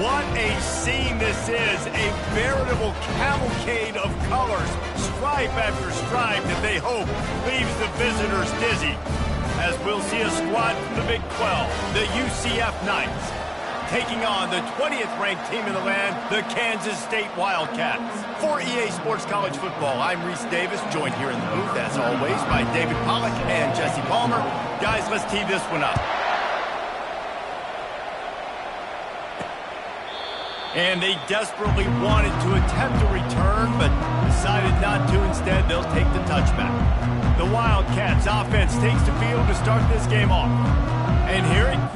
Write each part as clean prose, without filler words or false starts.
What a scene this is. A veritable cavalcade of colors, stripe after stripe that they hope leaves the visitors dizzy. As we'll see a squad from the Big 12, the UCF Knights, taking on the 20th ranked team in the land, the Kansas State Wildcats. For EA Sports College Football, I'm Reese Davis, joined here in the booth, as always, by David Pollack and Jesse Palmer. Guys, let's tee this one up. And they desperately wanted to attempt a return, but decided not to. Instead, they'll take the touchback. The Wildcats offense takes the field to start this game off. And here it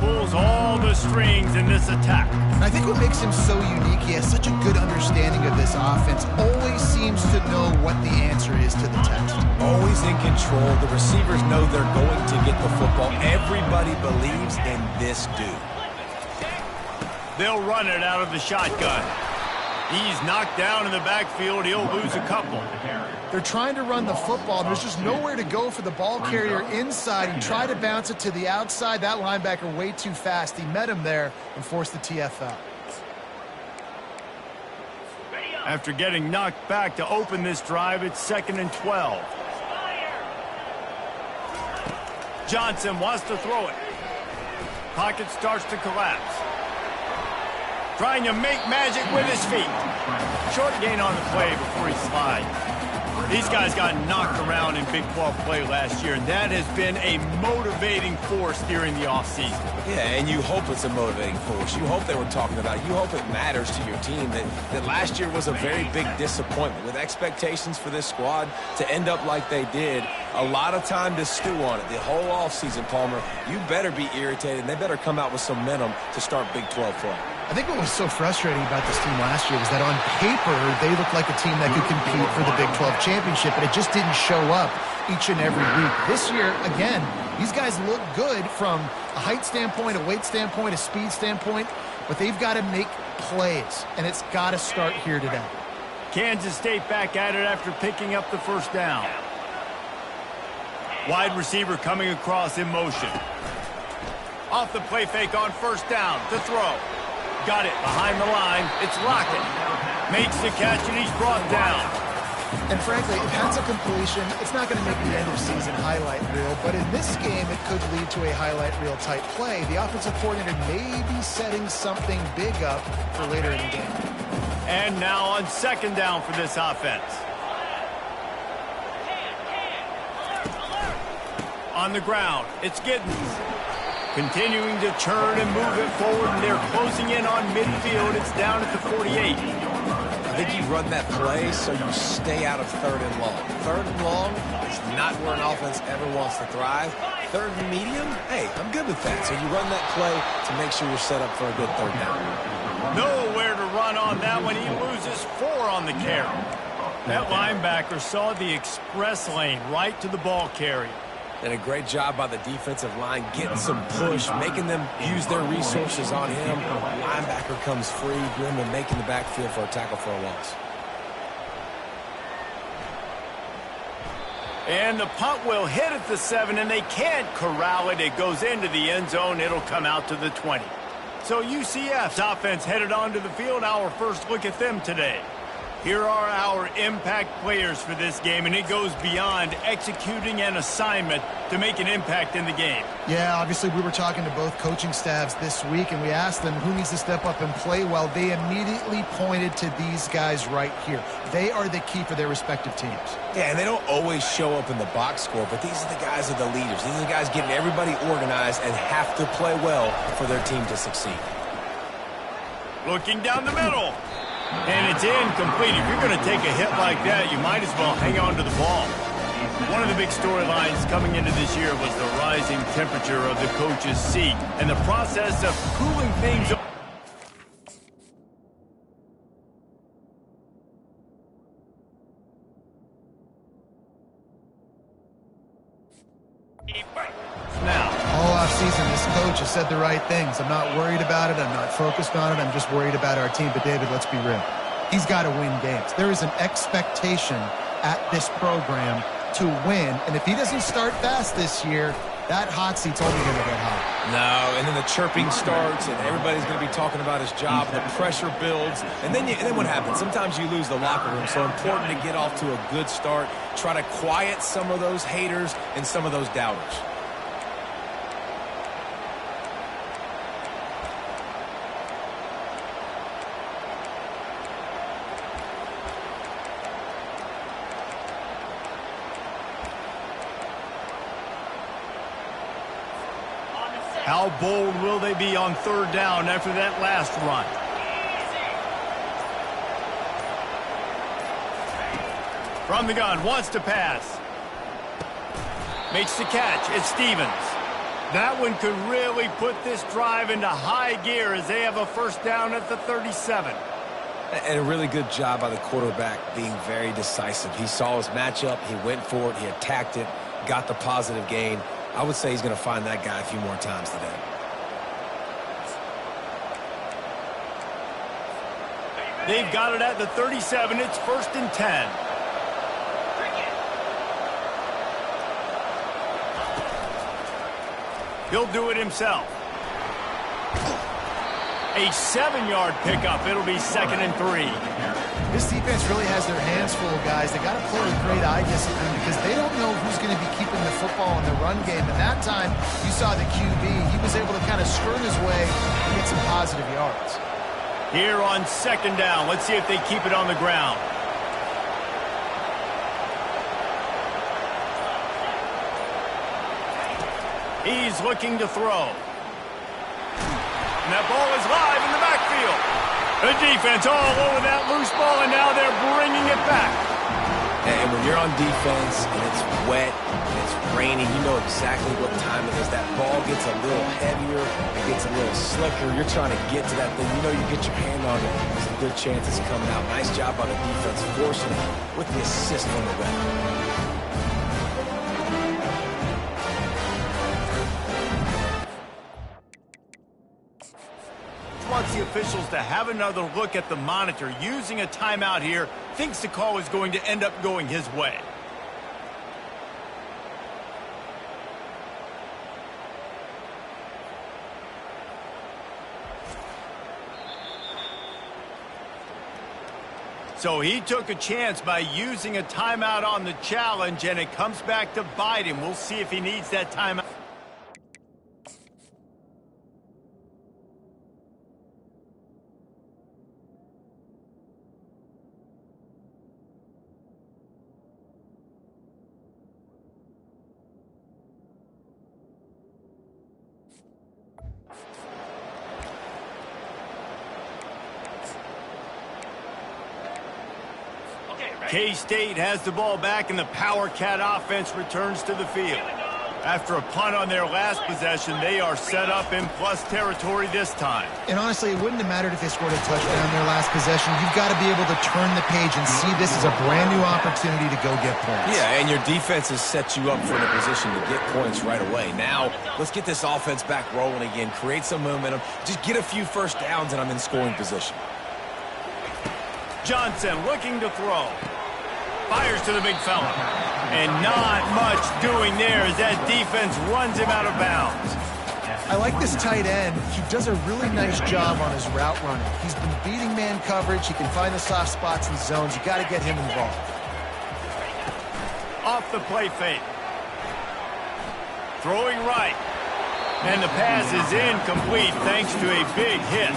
pulls all the strings in this attack. I think what makes him so unique, he has such a good understanding of this offense, always seems to know what the answer is to the test. Always in control. The receivers know they're going to get the football. Everybody believes in this dude. They'll run it out of the shotgun. He's knocked down in the backfield. He'll lose a couple. They're trying to run the football. There's just nowhere to go for the ball carrier inside. He tried to bounce it to the outside. That linebacker way too fast. He met him there and forced the TFL. After getting knocked back to open this drive, it's 2nd and 12. Johnson wants to throw it. Pocket starts to collapse. Trying to make magic with his feet. Short gain on the play before he slides. These guys got knocked around in Big 12 play last year, and that has been a motivating force during the offseason. Yeah, and you hope it's a motivating force. You hope they were talking about it. You hope it matters to your team that last year was a very big disappointment. With expectations for this squad to end up like they did, a lot of time to stew on it. The whole offseason, Palmer, you better be irritated. They better come out with some momentum to start Big 12 play. I think what was so frustrating about this team last year was that on paper, they looked like a team that could compete for the Big 12 championship, but it just didn't show up each and every week. This year, again, these guys look good from a height standpoint, a weight standpoint, a speed standpoint, but they've got to make plays, and it's got to start here today. Kansas State back at it after picking up the first down. Wide receiver coming across in motion. Off the play fake on first down to throw. Got it behind the line. It's Lockett. Makes the catch, and he's brought down. And frankly, if that's a completion, it's not going to make the end-of-season highlight reel, but in this game, it could lead to a highlight reel-type play. The offensive coordinator may be setting something big up for later in the game. And now on 2nd down for this offense. On the ground, it's Giddens. Continuing to churn and move it forward, and they're closing in on midfield. It's down at the 48. I think you run that play so you stay out of 3rd and long. 3rd and long is not where an offense ever wants to thrive. 3rd and medium, hey, I'm good with that. So you run that play to make sure you're set up for a good 3rd down. Nowhere to run on that one. He loses 4 on the carry. That linebacker saw the express lane right to the ball carrier. And a great job by the defensive line, getting some push, making them use their resources on him. Linebacker comes free, Greenman making the backfield for a tackle for a loss. And the punt will hit at the 7, and they can't corral it. It goes into the end zone. It'll come out to the 20. So UCF's offense headed onto the field. Our first look at them today. Here are our impact players for this game, and it goes beyond executing an assignment to make an impact in the game. Yeah, obviously we were talking to both coaching staffs this week, and we asked them who needs to step up and play well. They immediately pointed to these guys right here. They are the key for their respective teams. Yeah, and they don't always show up in the box score, but these are the guys that are the leaders. These are the guys getting everybody organized and have to play well for their team to succeed. Looking down the middle. And it's incomplete. If you're going to take a hit like that, you might as well hang on to the ball. One of the big storylines coming into this year was the rising temperature of the coach's seat and the process of cooling things off. Now, All offseason, this coach has said the right things. I'm not worried about it. I'm not focused on it. I'm just worried about our team. But, David, let's be real. He's got to win games. There is an expectation at this program to win. And if he doesn't start fast this year, that hot seat's only going to get hot. No, and then the chirping starts, and everybody's going to be talking about his job, and the pressure builds. And then what happens? Sometimes you lose the locker room, so important to get off to a good start. Try to quiet some of those haters and some of those doubters. how bold will they be on third down after that last run? From the gun, wants to pass. Makes the catch. It's Stevens. That one could really put this drive into high gear as they have a first down at the 37. And a really good job by the quarterback being very decisive. He saw his matchup. He went for it. He attacked it. Got the positive gain. I would say he's going to find that guy a few more times today. They've got it at the 37. It's 1st and 10. He'll do it himself. A 7-yard pickup. It'll be 2nd and 3. This defense really has their hands full, guys. They got to play with great eye discipline because they don't know who's going to be keeping the football in the run game. And that time, you saw the QB. He was able to kind of skirt his way and get some positive yards. Here on 2nd down, let's see if they keep it on the ground. He's looking to throw. And that ball is live in the backfield. The defense all over that loose ball, and now they're bringing it back. And when you're on defense and it's wet and it's raining, you know exactly what time it is. That ball gets a little heavier, it gets a little slicker. You're trying to get to that thing. You know you get your hand on it. There's a good chance it's coming out. Nice job by the defense forcing it with the assist on the way. Wants the officials to have another look at the monitor. Using a timeout here, thinks the call is going to end up going his way. So he took a chance by using a timeout on the challenge, and it comes back to bite him. We'll see if he needs that timeout. K-State has the ball back, and the Power Cat offense returns to the field. After a punt on their last possession, they are set up in plus territory this time. And honestly, it wouldn't have mattered if they scored a touchdown their last possession. You've got to be able to turn the page and see this as a brand new opportunity to go get points. Yeah, and your defense has set you up for a position to get points right away. Now, let's get this offense back rolling again, create some momentum, just get a few first downs, and I'm in scoring position. Johnson looking to throw. Fires to the big fella. And not much doing there as that defense runs him out of bounds. I like this tight end. He does a really nice job on his route running. He's been beating man coverage. He can find the soft spots and zones. You got to get him involved. Off the play fake. Throwing right. And the pass is incomplete thanks to a big hit.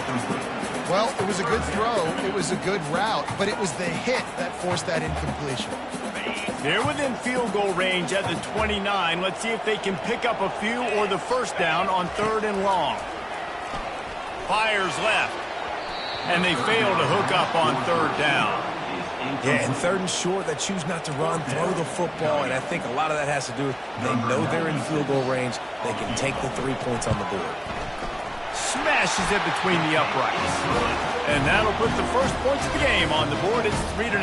Well, it was a good throw. It was a good route, but it was the hit that forced that incompletion. They're within field goal range at the 29. Let's see if they can pick up a few or the first down on 3rd and long. Fires left. And they fail to hook up on 3rd down. Yeah, and 3rd and short, they choose not to run, throw the football, and I think a lot of that has to do with they know they're in field goal range. They can take the 3 points on the board. Smashes it between the uprights. And that'll put the first points of the game on the board. It's 3-0.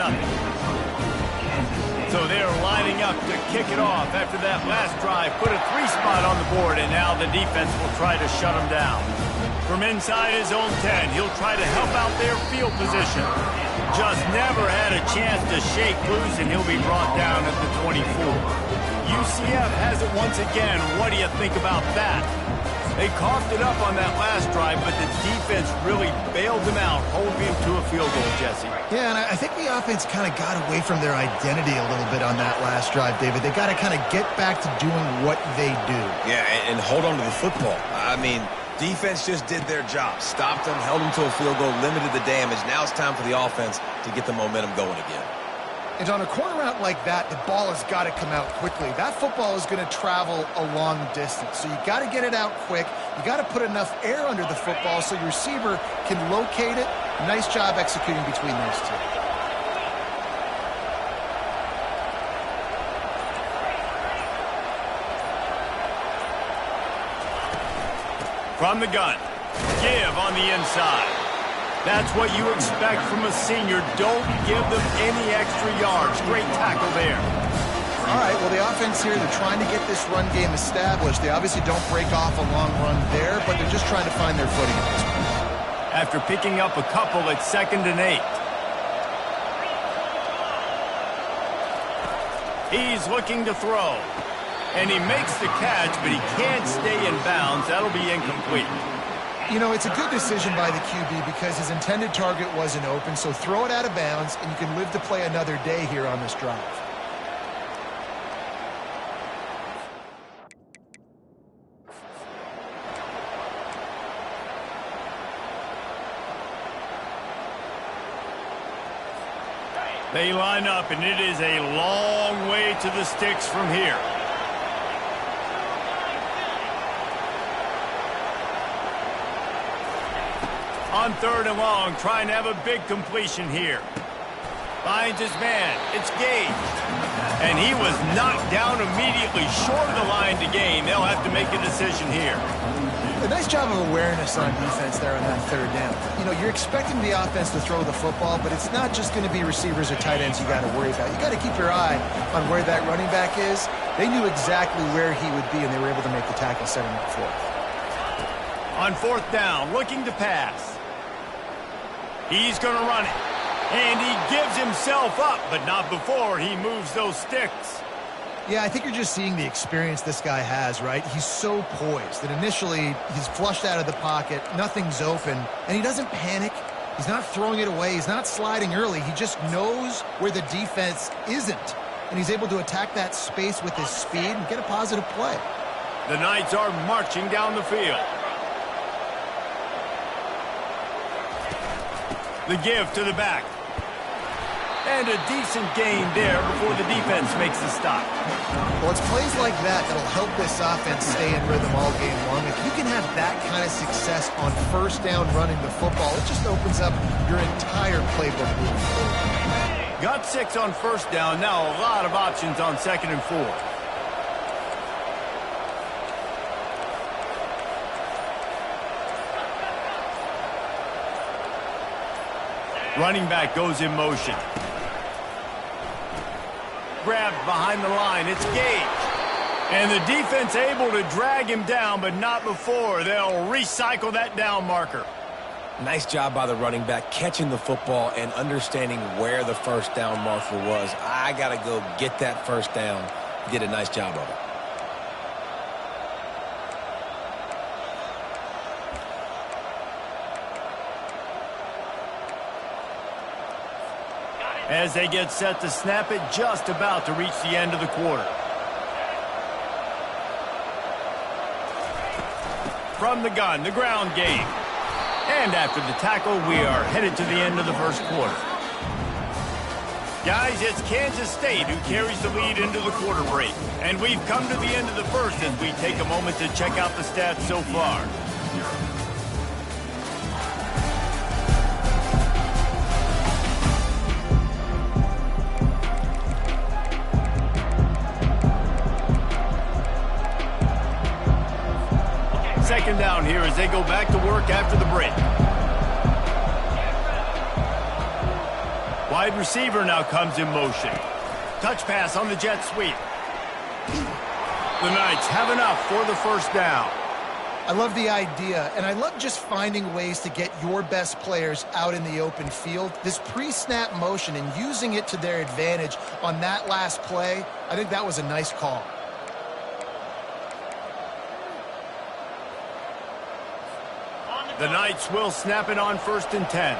So they're lining up to kick it off after that last drive. Put a 3 spot on the board, and now the defense will try to shut them down. From inside his own 10, he'll try to help out their field position. Just never had a chance to shake loose, and he'll be brought down at the 24. UCF has it once again. What do you think about that? They coughed it up on that last drive, but the defense really bailed them out, holding him to a field goal, Jesse. Yeah, and I think the offense kind of got away from their identity a little bit on that last drive, David. They got to kind of get back to doing what they do. Yeah, and hold on to the football. I mean, defense just did their job. Stopped them, held them to a field goal, limited the damage. Now it's time for the offense to get the momentum going again. And on a corner route like that, the ball has got to come out quickly. That football is going to travel a long distance. So you got to get it out quick. You got to put enough air under the football so your receiver can locate it. Nice job executing between those two. From the gun. Give on the inside. That's what you expect from a senior. Don't give them any extra yards. Great tackle there. All right, well, the offense here, they're trying to get this run game established. They obviously don't break off a long run there, but they're just trying to find their footing at this point. After picking up a couple at 2nd and 8. He's looking to throw. And he makes the catch, but he can't stay in bounds. That'll be incomplete. You know, it's a good decision by the QB because his intended target wasn't open, so throw it out of bounds, and you can live to play another day here on this drive. They line up, and it is a long way to the sticks from here. On 3rd and long, trying to have a big completion here. Finds his man. It's Gage. And he was knocked down immediately short of the line to gain. They'll have to make a decision here. A nice job of awareness on defense there on that 3rd down. You know, you're expecting the offense to throw the football, but it's not just going to be receivers or tight ends you got to worry about. You got to keep your eye on where that running back is. They knew exactly where he would be, and they were able to make the tackle, setting up for it. On 4th down, looking to pass. He's going to run it. And he gives himself up, but not before he moves those sticks. Yeah, I think you're just seeing the experience this guy has, right? He's so poised that initially he's flushed out of the pocket, nothing's open, and he doesn't panic. He's not throwing it away. He's not sliding early. He just knows where the defense isn't, and he's able to attack that space with his speed and get a positive play. The Knights are marching down the field. The give to the back. And a decent gain there before the defense makes the stop. Well, it's plays like that that'll help this offense stay in rhythm all game long. If you can have that kind of success on 1st down running the football, it just opens up your entire playbook moving forward. Got 6 on 1st down. Now a lot of options on 2nd and 4. Running back goes in motion. Grabbed behind the line. It's Gage. And the defense able to drag him down, but not before. They'll recycle that down marker. Nice job by the running back, catching the football and understanding where the 1st down marker was. I got to go get that 1st down. Did a nice job of it. as they get set to snap it just about to reach the end of the quarter. From the gun, the ground game. And after the tackle, we are headed to the end of the first quarter. Guys, it's Kansas State who carries the lead into the quarter break. And we've come to the end of the first as we take a moment to check out the stats so far. Second down here as they go back to work after the break. Wide receiver now comes in motion. Touch pass on the jet sweep. The Knights have enough for the first down. I love the idea, and I love just finding ways to get your best players out in the open field. This pre-snap motion and using it to their advantage on that last play, I think that was a nice call. The Knights will snap it on 1st and 10.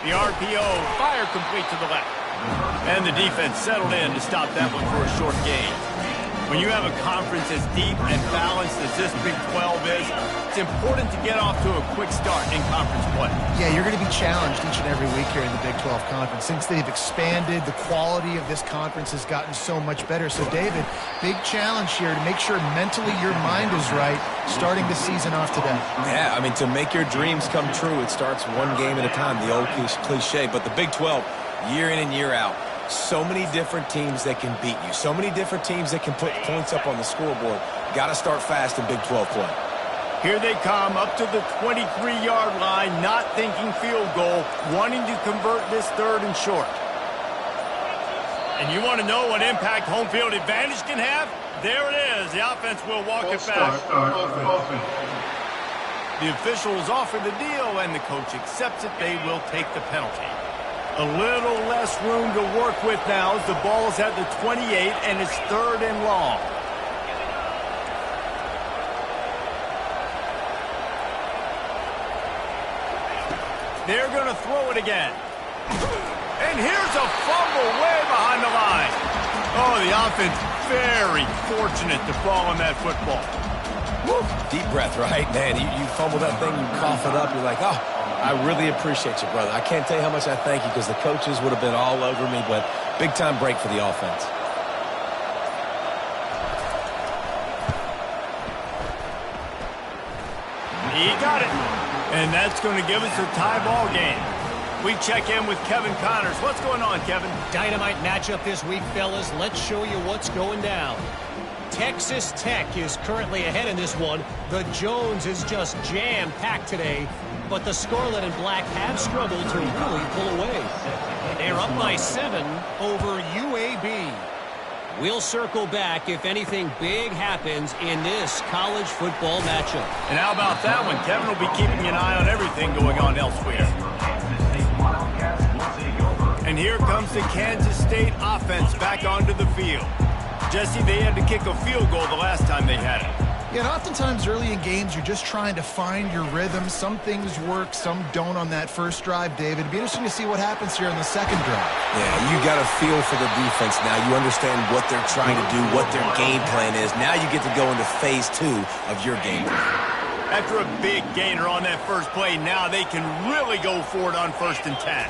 The RPO, fire complete to the left. And the defense settled in to stop that one for a short gain. When you have a conference as deep and balanced as this Big 12 is, it's important to get off to a quick start in conference play. Yeah, you're going to be challenged each and every week here in the Big 12 Conference. Since they've expanded, the quality of this conference has gotten so much better. So, David, big challenge here to make sure mentally your mind is right starting the season off today. Yeah, I mean, to make your dreams come true, it starts one game at a time, the old cliche. But the Big 12, year in and year out, so many different teams that can beat you. So many different teams that can put points up on the scoreboard. Got to start fast in Big 12 play. Here they come up to the 23-yard line, not thinking field goal, wanting to convert this 3rd and short. And you want to know what impact home field advantage can have? There it is. The offense will walk it back. The officials offer the deal, and the coach accepts it. They will take the penalty. A little less room to work with now as the ball is at the 28, and it's 3rd and long. They're going to throw it again. And here's a fumble way behind the line. Oh, the offense very fortunate to fall on that football. Woo. Deep breath, right? Man, you fumble that thing, you cough it up, you're like, oh, I really appreciate you, brother. I can't tell you how much I thank you because the coaches would have been all over me, but big-time break for the offense. He got it. And that's going to give us a tie ball game. We check in with Kevin Connors. What's going on, Kevin? Dynamite matchup this week, fellas. Let's show you what's going down. Texas Tech is currently ahead in this one. The Jones is just jam-packed today, but the Scarlet and Black have struggled to really pull away. They're up by 7 over UAB. We'll circle back if anything big happens in this college football matchup. And how about that one? Kevin will be keeping an eye on everything going on elsewhere. And here comes the Kansas State offense back onto the field. Jesse, they had to kick a field goal the last time they had it. Yeah, and oftentimes early in games, you're just trying to find your rhythm. Some things work, some don't on that first drive, David. It'd be interesting to see what happens here in the second drive. Yeah, you got a feel for the defense now. You understand what they're trying to do, what their game plan is. Now you get to go into phase 2 of your game plan. After a big gainer on that first play, now they can really go for it on 1st and 10.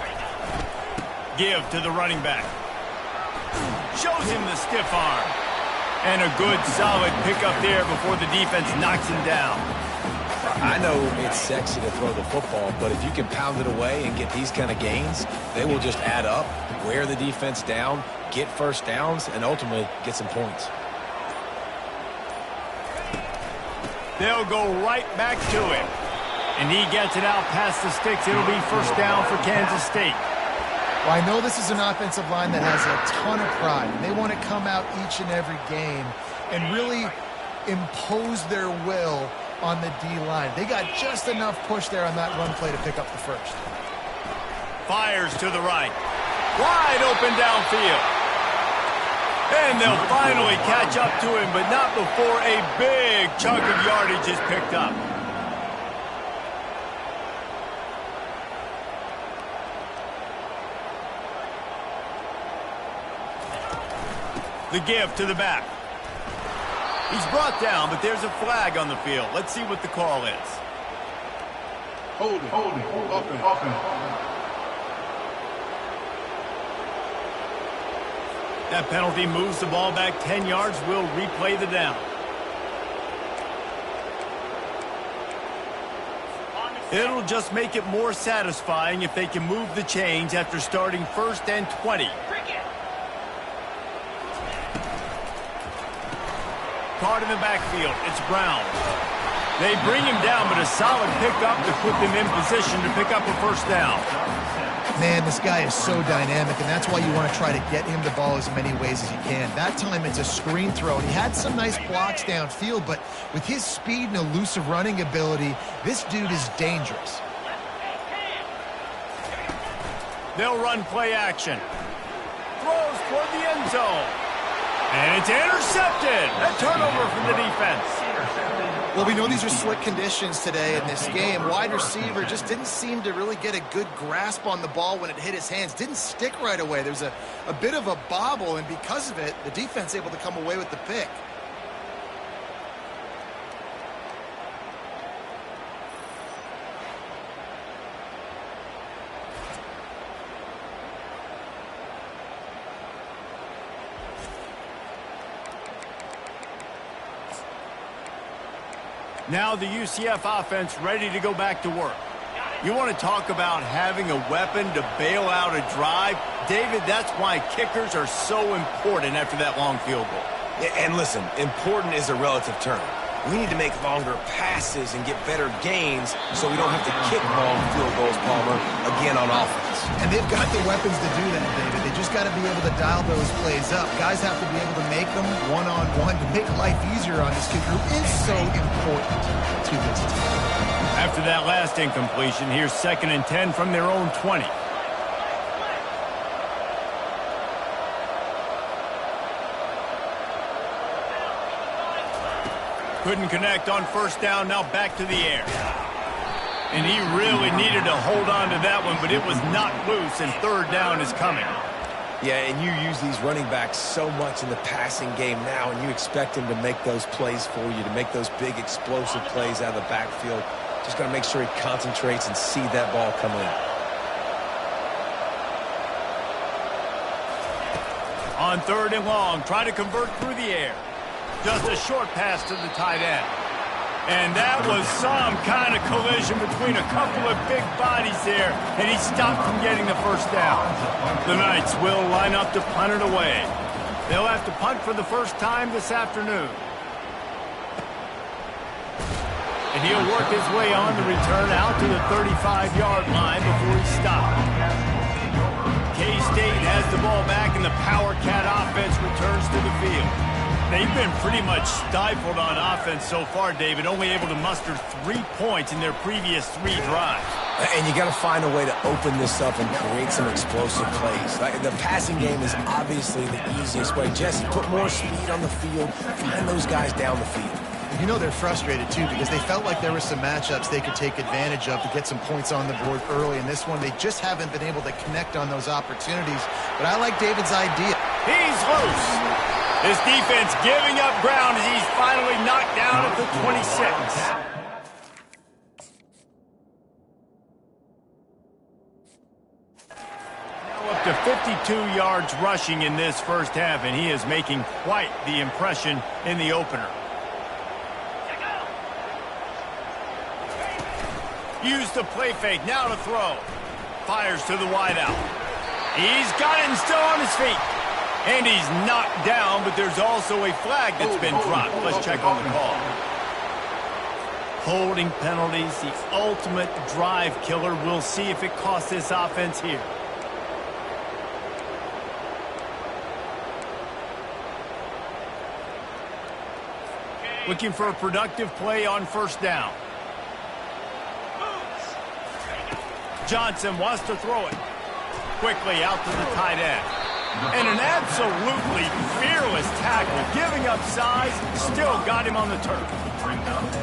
Give to the running back. Shows him the stiff arm. And a good, solid pickup there before the defense knocks him down. I know it's sexy to throw the football, but if you can pound it away and get these kind of gains, they will just add up, wear the defense down, get first downs, and ultimately get some points. They'll go right back to him. And he gets it out past the sticks. It'll be first down for Kansas State. Well, I know this is an offensive line that has a ton of pride. They want to come out each and every game and really impose their will on the D-line. They got just enough push there on that run play to pick up the first. Fires to the right. Wide open downfield. And they'll finally catch up to him, but not before a big chunk of yardage is picked up. The give to the back. He's brought down, but there's a flag on the field. Let's see what the call is. Holding, offense. That penalty moves the ball back 10 yards. We'll replay the down. It'll just make it more satisfying if they can move the chains after starting 1st and 20. Caught in the backfield. It's Brown. They bring him down, but a solid pickup to put them in position to pick up a first down. Man, this guy is so dynamic, and that's why you want to try to get him the ball as many ways as you can. That time it's a screen throw, and he had some nice blocks downfield, but with his speed and elusive running ability, this dude is dangerous. They'll run play action. Throws toward the end zone. And it's intercepted. A turnover from the defense. Well, we know these are slick conditions today in this game. Wide receiver just didn't seem to really get a good grasp on the ball when it hit his hands. Didn't stick right away. There's a bit of a bobble, and because of it, the defense able to come away with the pick. Now the UCF offense ready to go back to work. You want to talk about having a weapon to bail out a drive? David, that's why kickers are so important after that long field goal. And listen, important is a relative term. We need to make longer passes and get better gains so we don't have to kick long field goals, Palmer, again on offense. And they've got the weapons to do that, David. They just got to be able to dial those plays up. Guys have to be able to make them one-on-one to make life easier on this kicker, who is so important to this team. After that last incompletion, here's 2nd and 10 from their own 20. Couldn't connect on first down, now back to the air. And he really needed to hold on to that one, but it was knocked loose, and 3rd down is coming. Yeah, and you use these running backs so much in the passing game now, and you expect him to make those plays for you, to make those big explosive plays out of the backfield. Just got to make sure he concentrates and see that ball come in. On 3rd and long, try to convert through the air. Just a short pass to the tight end. And that was some kind of collision between a couple of big bodies there, and he stopped from getting the first down. The Knights will line up to punt it away. They'll have to punt for the first time this afternoon. And he'll work his way on the return out to the 35-yard line before he stopped. K-State has the ball back, and the Power Cat offense returns to the field. They've been pretty much stifled on offense so far, David, only able to muster 3 points in their previous 3 drives. And you got to find a way to open this up and create some explosive plays. Like, the passing game is obviously the easiest way. Jesse, put more speed on the field, find those guys down the field. You know they're frustrated, too, because they felt like there were some matchups they could take advantage of to get some points on the board early. In this one, they just haven't been able to connect on those opportunities. But I like David's idea. He's loose. This defense giving up ground as he's finally knocked down at the 26. Now up to 52 yards rushing in this first half, and he is making quite the impression in the opener. Use the play fake, now to throw. Fires to the wideout. He's got it and still on his feet. And he's knocked down, but there's also a flag that's been dropped. Let's check on the call. Holding penalties, the ultimate drive killer. We'll see if it costs this offense here. Looking for a productive play on first down. Johnson wants to throw it. quickly out to the tight end. And an absolutely fearless tackle, giving up size, still got him on the turf.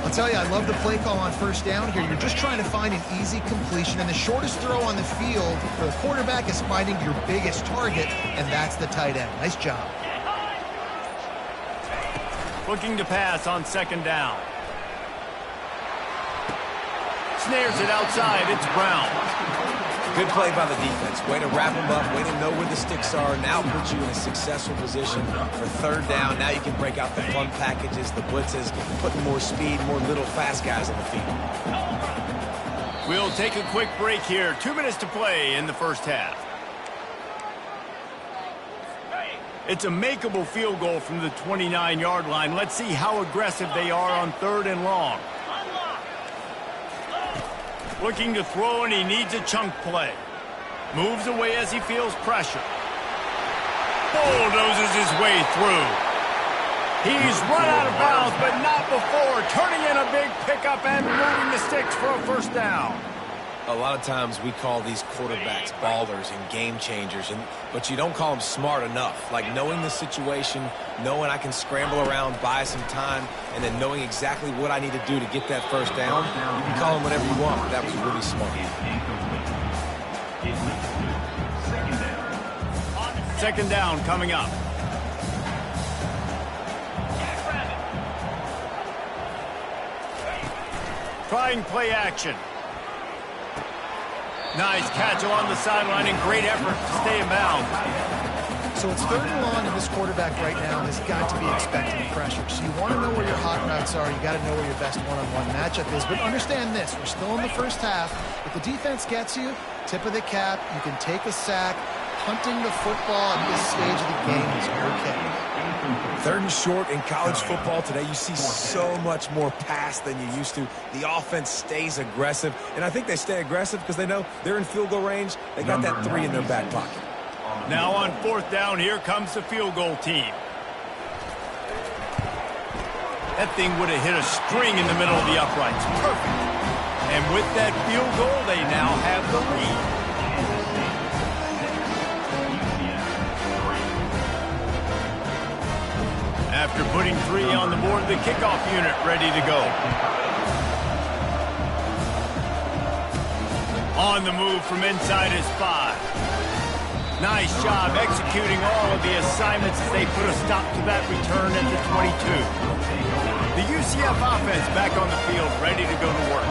I'll tell you, I love the play call on first down here. You're just trying to find an easy completion, and the shortest throw on the field for the quarterback is finding your biggest target, and that's the tight end. Nice job. Looking to pass on second down. Snares it outside. It's Brown. Good play by the defense. Way to wrap them up. Way to know where the sticks are. Now put you in a successful position for third down. Now you can break out the fun packages, the blitzes, putting more speed, more little fast guys on the field. We'll take a quick break here. 2 minutes to play in the first half. It's a makeable field goal from the 29-yard line. Let's see how aggressive they are on third and long. Looking to throw, and he needs a chunk play. Moves away as he feels pressure. Bulldozes his way through. He's run out of bounds, but not before. Turning in a big pickup and moving the sticks for a first down. A lot of times we call these quarterbacks ballers and game changers, but you don't call them smart enough. Like knowing the situation, knowing I can scramble around, buy some time, and then knowing exactly what I need to do to get that first down. You can call them whatever you want, but that was really smart. Second down coming up. Trying play action. Nice catch along the sideline and great effort to stay in bounds. So it's third and long, and this quarterback right now has got to be expecting pressure. So you want to know where your hot routes are. You got to know where your best one-on-one matchup is. But understand this, we're still in the first half. If the defense gets you, tip of the cap, you can take a sack. Punting the football at this stage of the game is okay. Third and short in college football today, you see so much more pass than you used to. The offense stays aggressive, and I think they stay aggressive because they know they're in field goal range. They got that 3 in their back pocket. Now on fourth down, here comes the field goal team. That thing would have hit a string in the middle of the uprights. Perfect. And with that field goal, they now have the lead. After putting 3 on the board, the kickoff unit ready to go. On the move from inside his 5. Nice job executing all of the assignments as they put a stop to that return at the 22. The UCF offense back on the field, ready to go to work.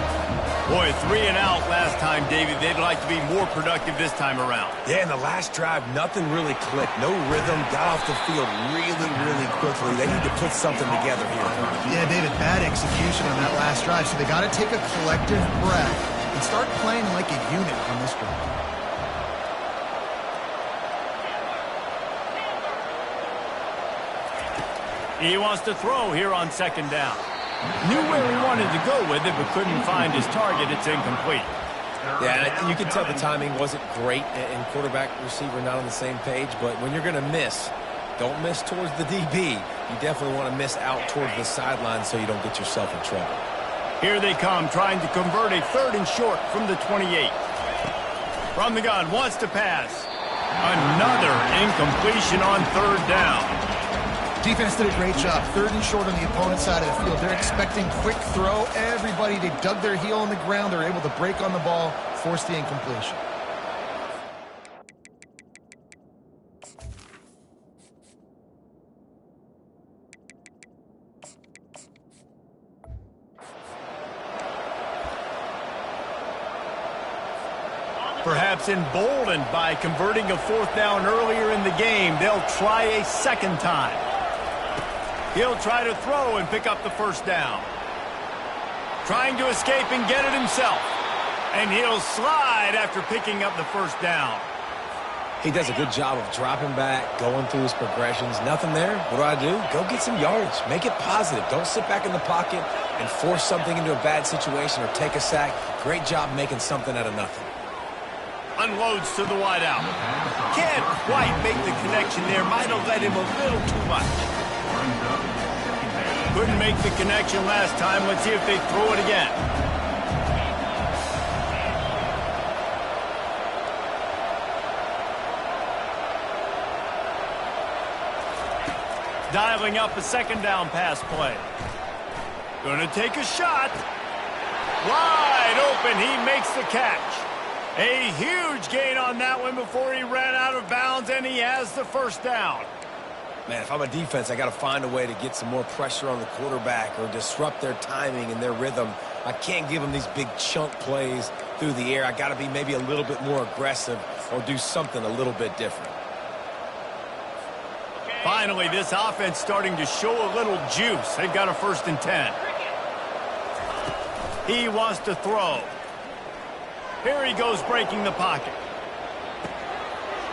Boy, 3 and out last time, David. They'd like to be more productive this time around. Yeah, in the last drive, nothing really clicked. No rhythm, got off the field really quickly. They need to put something together here. Yeah, David, bad execution on that last drive. So they got to take a collective breath and start playing like a unit on this drive. He wants to throw here on second down. Knew where he wanted to go with it, but couldn't find his target. It's incomplete. Yeah, you can tell the timing wasn't great, and quarterback, receiver not on the same page. But when you're going to miss, don't miss towards the DB. You definitely want to miss out towards the sideline so you don't get yourself in trouble. Here they come, trying to convert a third and short from the 28. From the gun, wants to pass. Another incompletion on third down. Defense did a great job. Third and short on the opponent's side of the field. They're expecting quick throw. Everybody, they dug their heel on the ground. They're able to break on the ball, force the incompletion. Perhaps emboldened by converting a fourth down earlier in the game, they'll try a second time. He'll try to throw and pick up the first down. Trying to escape and get it himself. And he'll slide after picking up the first down. He does a good job of dropping back, going through his progressions. Nothing there. What do? Go get some yardage. Make it positive. Don't sit back in the pocket and force something into a bad situation or take a sack. Great job making something out of nothing. Unloads to the wideout. Can't quite make the connection there. Might have led him a little too much. Couldn't make the connection last time. Let's see if they throw it again. Dialing up a second down pass play. Gonna take a shot. Wide open, he makes the catch. A huge gain on that one before he ran out of bounds, and he has the first down. Man, if I'm a defense, I got to find a way to get some more pressure on the quarterback or disrupt their timing and their rhythm. I can't give them these big chunk plays through the air. I got to be maybe a little bit more aggressive or do something a little bit different. Finally, this offense starting to show a little juice. They've got a 1st and 10. He wants to throw. Here he goes breaking the pocket.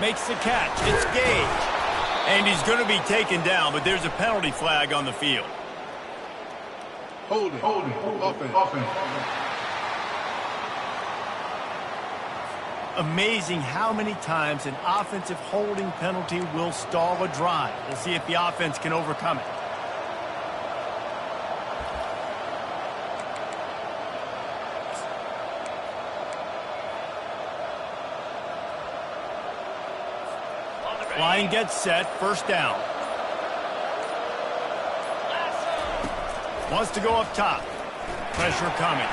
Makes the catch. It's Gage. And he's going to be taken down, but there's a penalty flag on the field. Hold it. Offense. Amazing how many times an offensive holding penalty will stall a drive. We'll see if the offense can overcome it. Line gets set, 1st down. Wants to go up top. Pressure coming.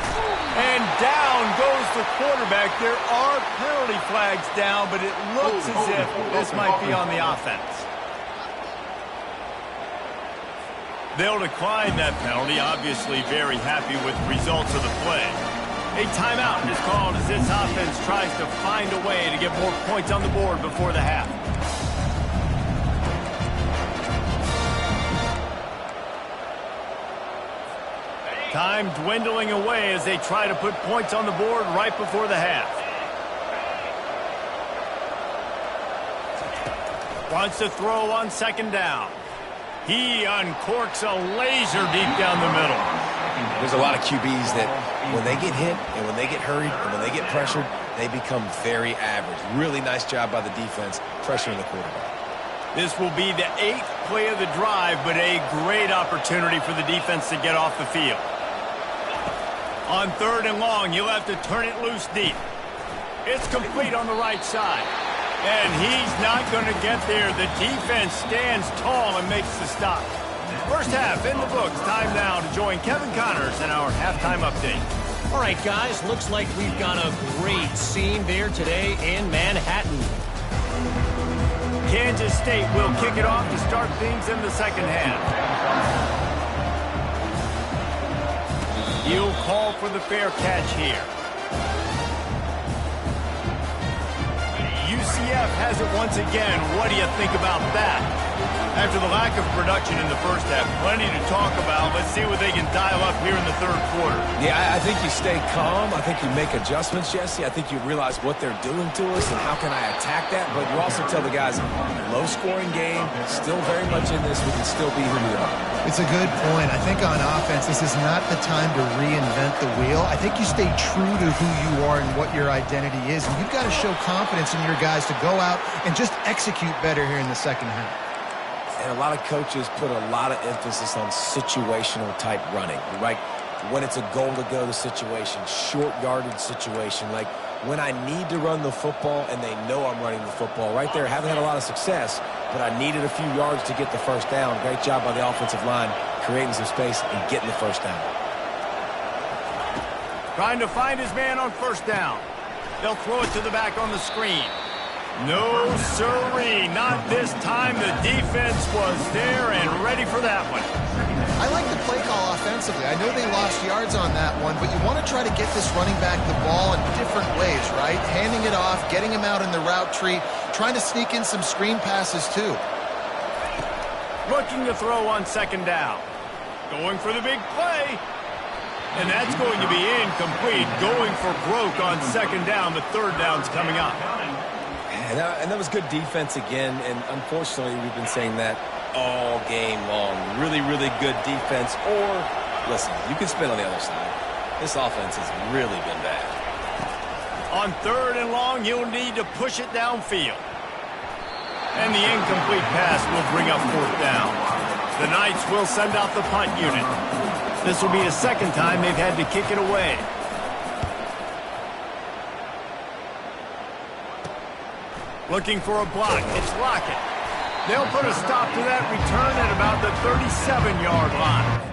And down goes the quarterback. There are penalty flags down, but it looks as if this might be on the offense. They'll decline that penalty, obviously very happy with the results of the play. A timeout is called as this offense tries to find a way to get more points on the board before the half. Time dwindling away as they try to put points on the board right before the half. Wants to throw on 2nd down. He uncorks a laser deep down the middle. There's a lot of QBs that when they get hit and when they get hurried and when they get pressured, they become very average. Really nice job by the defense pressuring the quarterback. This will be the 8th play of the drive, but a great opportunity for the defense to get off the field. On 3rd and long, you'll have to turn it loose deep. It's complete on the right side. And he's not going to get there. The defense stands tall and makes the stop. First half in the books. Time now to join Kevin Connors in our halftime update. All right, guys, looks like we've got a great scene there today in Manhattan. Kansas State will kick it off to start things in the second half. He'll call for the fair catch here. UCF has it once again. What do you think about that? After the lack of production in the first half, plenty to talk about. Let's see what they can dial up here in the 3rd quarter. Yeah, I think you stay calm. I think you make adjustments, Jesse. I think you realize what they're doing to us and how can I attack that. But you also tell the guys, low-scoring game, still very much in this. We can still be who we are. It's a good point. I think on offense, this is not the time to reinvent the wheel. I think you stay true to who you are and what your identity is. And you've got to show confidence in your guys to go out and just execute better here in the second half. And a lot of coaches put a lot of emphasis on situational type running, right? When it's a goal to go to situation, short yardage situation, like when I need to run the football and they know I'm running the football. Right there, haven't had a lot of success, but I needed a few yards to get the first down. Great job by the offensive line, creating some space and getting the first down. Trying to find his man on 1st down. They'll throw it to the back on the screen. No, sirree, not this time. The defense was there and ready for that one. I like the play call offensively. I know they lost yards on that one, but you want to try to get this running back the ball in different ways, right? Handing it off, getting him out in the route tree, trying to sneak in some screen passes too. Looking to throw on 2nd down. Going for the big play. And that's going to be incomplete. Going for broke on 2nd down. The 3rd down's coming up. And that was good defense again, and unfortunately we've been saying that all game long. Really, really good defense, or, listen, you can spin on the other side. This offense has really been bad. On 3rd and long, you'll need to push it downfield. And the incomplete pass will bring up 4th down. The Knights will send out the punt unit. This will be the 2nd time they've had to kick it away. Looking for a block. It's Lockett. They'll put a stop to that return at about the 37-yard line.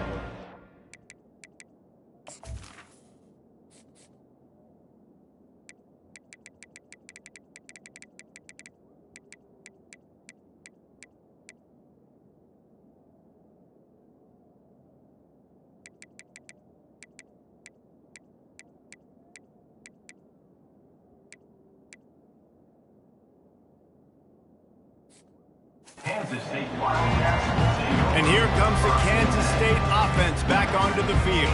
And here comes the Kansas State offense back onto the field.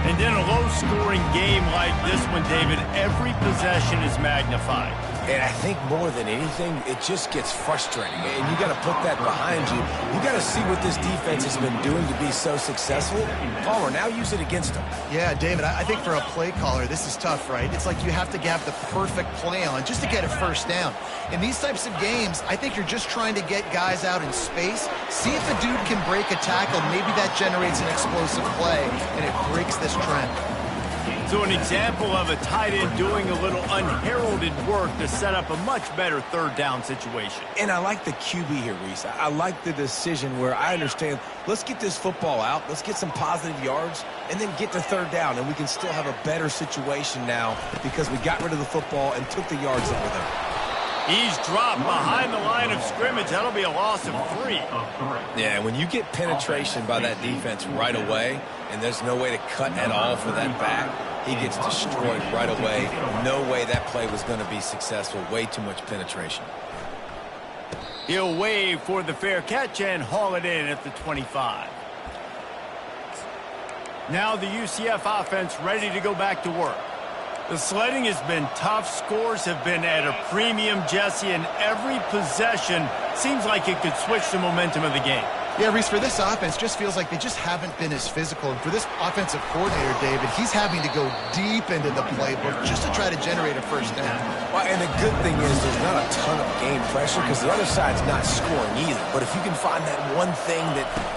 And in a low-scoring game like this one, David, every possession is magnified. And I think more than anything, it just gets frustrating. And you got to put that behind you. You got to see what this defense has been doing to be so successful. Palmer, now use it against them. Yeah, David, I think for a play caller, this is tough, right? It's like you have to have the perfect play on just to get a first down. In these types of games, I think you're just trying to get guys out in space, see if the dude can break a tackle. Maybe that generates an explosive play, and it breaks this trend. So an example of a tight end doing a little unheralded work to set up a much better third down situation. And I like the QB here, Reese. I like the decision where I understand, let's get this football out, let's get some positive yards, and then get to third down, and we can still have a better situation now because we got rid of the football and took the yards that were there. He's dropped behind the line of scrimmage. That'll be a loss of 3. Yeah, when you get penetration by that defense right away, and there's no way to cut at all for that back, he gets destroyed right away. No way that play was going to be successful. Way too much penetration. He'll wave for the fair catch and haul it in at the 25. Now the UCF offense ready to go back to work. The sledding has been tough. Scores have been at a premium, Jesse, and every possession seems like it could switch the momentum of the game. Yeah, Reese, for this offense, just feels like they just haven't been as physical. And for this offensive coordinator, David, he's having to go deep into the playbook just to try to generate a first down. Well, and the good thing is there's not a ton of game pressure because the other side's not scoring either. But if you can find that one thing,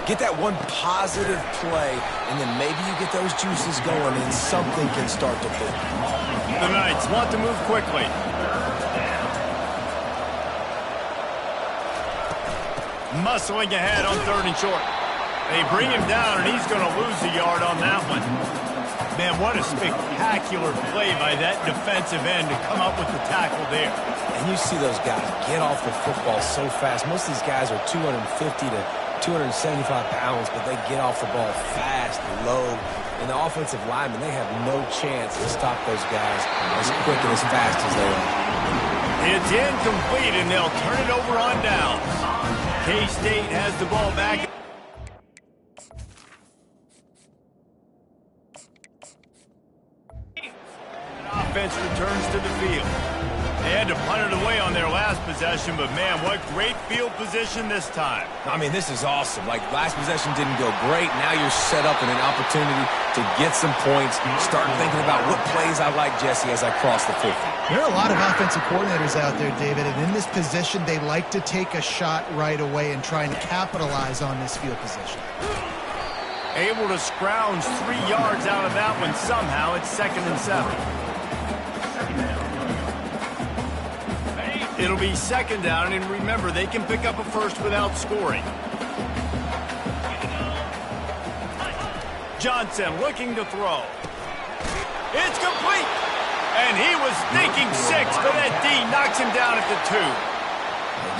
get that one positive play, and then maybe you get those juices going and something can start to boom. The Knights want to move quickly. Muscling ahead on 3rd and short. They bring him down, and he's going to lose a yard on that one. Man, what a spectacular play by that defensive end to come up with the tackle there. And you see those guys get off the football so fast. Most of these guys are 250 to 275 pounds, but they get off the ball fast, low. And the offensive linemen, they have no chance to stop those guys as quick and as fast as they are. It's incomplete, and they'll turn it over on down. K-State has the ball back. Offense returns to the field. They had to punt it away on their last possession, but man, what great field position this time. I mean, this is awesome. Like, last possession didn't go great. Now you're set up in an opportunity to get some points. Start thinking about what plays I like, Jesse, as I cross the 50. There are a lot of offensive coordinators out there, David, and in this position, they like to take a shot right away and try and capitalize on this field position. Able to scrounge 3 yards out of that one somehow. It's 2nd and 7. It'll be 2nd down, and remember, they can pick up a first without scoring. Johnson looking to throw. It's complete! And he was thinking 6, but that D knocks him down at the 2.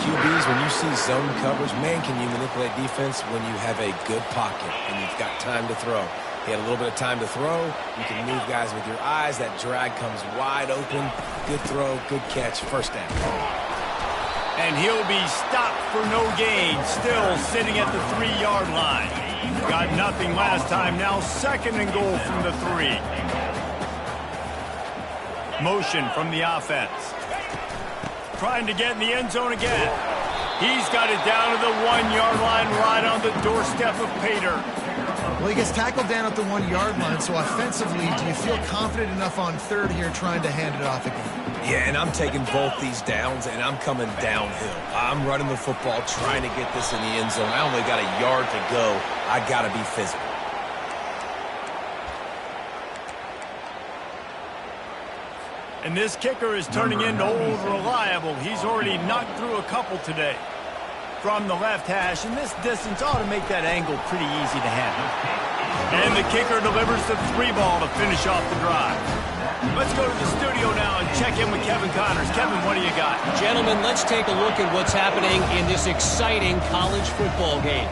QBs, when you see zone coverage, man, can you manipulate defense when you have a good pocket and you've got time to throw. He had a little bit of time to throw. You can move guys with your eyes. That drag comes wide open. Good throw, good catch, first down. And he'll be stopped for no gain, still sitting at the 3-yard line. Got nothing last time, now 2nd and goal from the 3. Motion from the offense. Trying to get in the end zone again. He's got it down to the 1-yard line, right on the doorstep of Pater. Well, he gets tackled down at the 1-yard line, so offensively, do you feel confident enough on 3rd here trying to hand it off again? Yeah, and I'm taking both these downs, and I'm coming downhill. I'm running the football, trying to get this in the end zone. I only got a yard to go. I got to be physical. And this kicker is turning into old reliable. He's already knocked through a couple today. from the left hash, and this distance ought to make that angle pretty easy to handle. And the kicker delivers the 3-ball to finish off the drive. Let's go to the studio now and check in with Kevin Connors. Kevin, what do you got? Gentlemen, let's take a look at what's happening in this exciting college football game.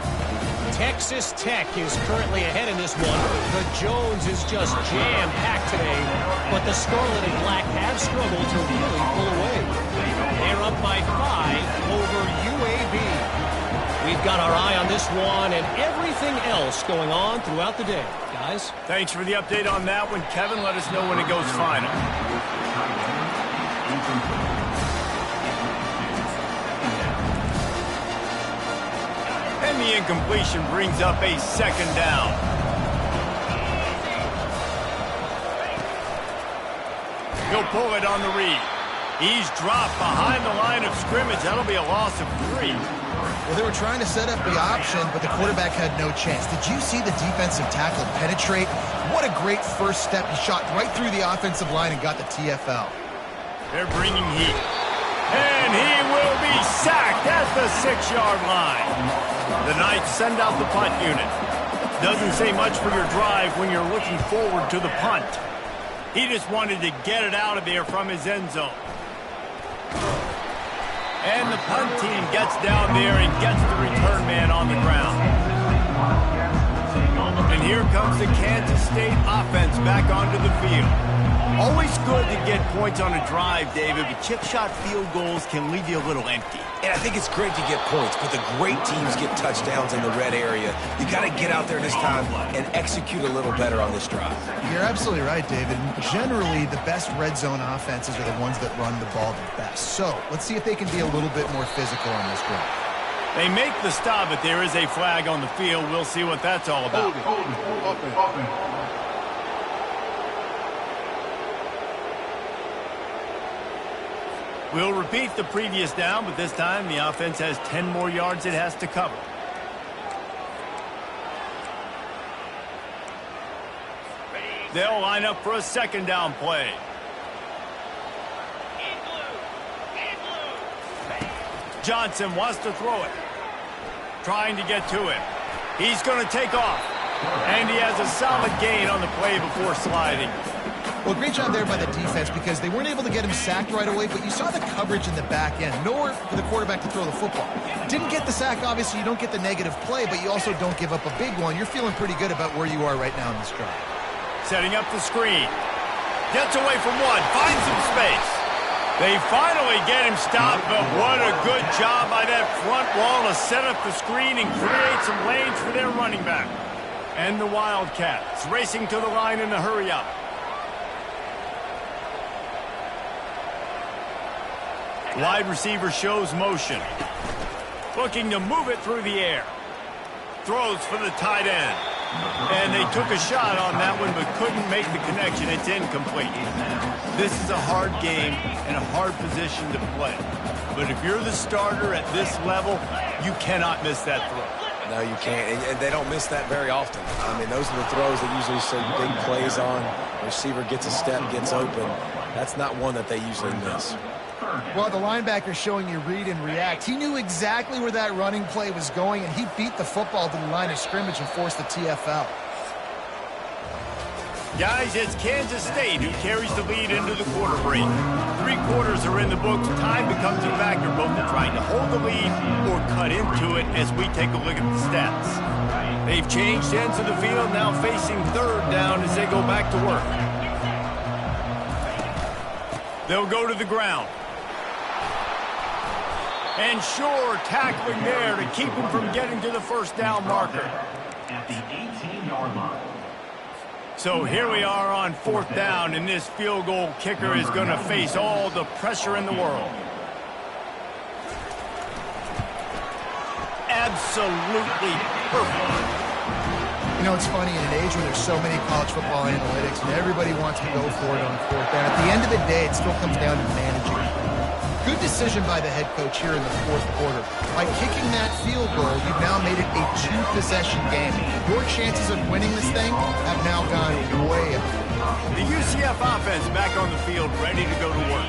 Texas Tech is currently ahead in this one. The Jones is just jam-packed today, but the Scarlet and Black have struggled to really pull away. They're up by 5 over UAB. We've got our eye on this one and everything else going on throughout the day. Guys? Thanks for the update on that one, Kevin. Let us know when it goes final. And the incompletion brings up a 2nd down. He'll pull it on the read. He's dropped behind the line of scrimmage. That'll be a loss of 3. Well, they were trying to set up the option, but the quarterback had no chance. Did you see the defensive tackle penetrate? What a great first step. He shot right through the offensive line and got the TFL. They're bringing heat. And he will be sacked at the 6-yard line. The Knights send out the punt unit. Doesn't say much for your drive when you're looking forward to the punt. He just wanted to get it out of there from his end zone. And the punt team gets down there and gets the return man on the ground. And here comes the Kansas State offense back onto the field. Always good to get points on a drive, David, but chip shot field goals can leave you a little empty. And I think it's great to get points, but the great teams get touchdowns in the red area. You got to get out there this time and execute a little better on this drive. You're absolutely right, David. Generally, the best red zone offenses are the ones that run the ball the best. So let's see if they can be a little bit more physical on this drive. They make the stop, but there is a flag on the field. We'll see what that's all about. Hold it. Open. We'll repeat the previous down, but this time the offense has 10 more yards it has to cover. They'll line up for a 2nd down play. Johnson wants to throw it. Trying to get to him. He's going to take off. And he has a solid gain on the play before sliding. Well, great job there by the defense because they weren't able to get him sacked right away, but you saw the coverage in the back end. Nowhere for the quarterback to throw the football. Didn't get the sack, obviously. You don't get the negative play, but you also don't give up a big one. You're feeling pretty good about where you are right now in this drive. Setting up the screen. Gets away from one. Finds some space. They finally get him stopped, but what a good job by that front wall to set up the screen and create some lanes for their running back. And the Wildcats racing to the line in a hurry-up. Wide receiver shows motion. Looking to move it through the air. Throws for the tight end. And they took a shot on that one but couldn't make the connection. It's incomplete. This is a hard game and a hard position to play. But if you're the starter at this level, you cannot miss that throw. No, you can't. And they don't miss that very often. I mean, those are the throws that usually see big plays on. The receiver gets a step, gets open. That's not one that they usually miss. Well, the linebacker's showing you read and react. He knew exactly where that running play was going, and he beat the football to the line of scrimmage and forced the TFL. Guys, it's Kansas State who carries the lead into the quarter break. 3 quarters are in the books. Time becomes a factor, both in trying to hold the lead or cut into it as we take a look at the stats. They've changed ends of the field, now facing 3rd down as they go back to work. They'll go to the ground. And sure, tackling there to keep him from getting to the 1st down marker. At the 18-yard line. So here we are on 4th down, and this field goal kicker is going to face all the pressure in the world. Absolutely perfect. You know, it's funny, in an age where there's so many college football analytics and everybody wants to go for it on 4th down, at the end of the day, it still comes down to managing. Good decision by the head coach here in the 4th quarter. By kicking that field goal, you've now made it a 2-possession game. Your chances of winning this thing have now gone way up. The UCF offense back on the field, ready to go to work.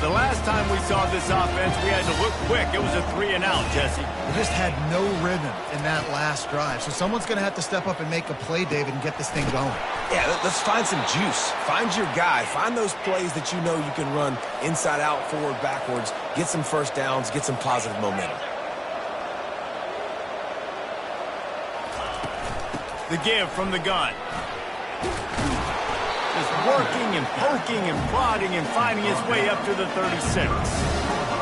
The last time we saw this offense, we had to look quick. It was a 3-and-out, Jesse. They just had no rhythm in that last drive. So someone's going to have to step up and make a play, David, and get this thing going. Yeah, let's find some juice. Find your guy. Find those plays that you know you can run inside out, forward, backwards. Get some first downs. Get some positive momentum. The give from the gun. Just working and poking and prodding and finding his way up to the 36.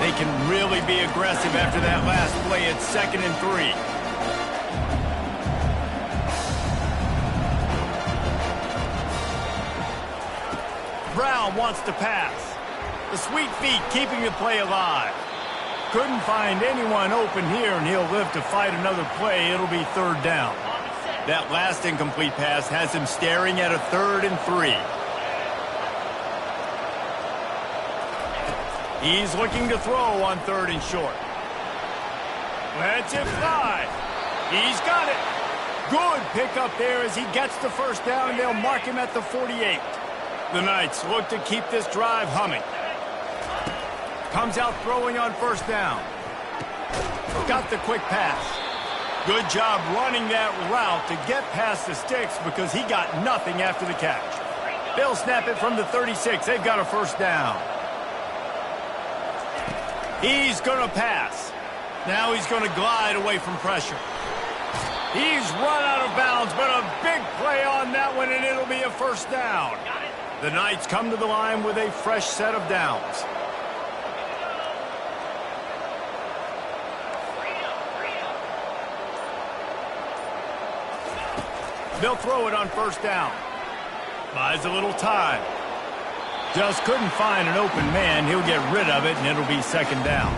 They can really be aggressive after that last play at 2nd and 3. Brown wants to pass. The sweet feet keeping the play alive. Couldn't find anyone open here, and he'll live to fight another play. It'll be 3rd down. That last incomplete pass has him staring at a 3rd and 3. He's looking to throw on 3rd and short. Lets it fly. He's got it. Good pickup there as he gets the first down, and they'll mark him at the 48. The Knights look to keep this drive humming. Comes out throwing on 1st down. Got the quick pass. Good job running that route to get past the sticks because he got nothing after the catch. They'll snap it from the 36. They've got a 1st down. He's going to pass. Now he's going to glide away from pressure. He's run out of bounds, but a big play on that one, and it'll be a 1st down. The Knights come to the line with a fresh set of downs. They'll throw it on 1st down. Buys a little time. Just couldn't find an open man. He'll get rid of it, and it'll be 2nd down.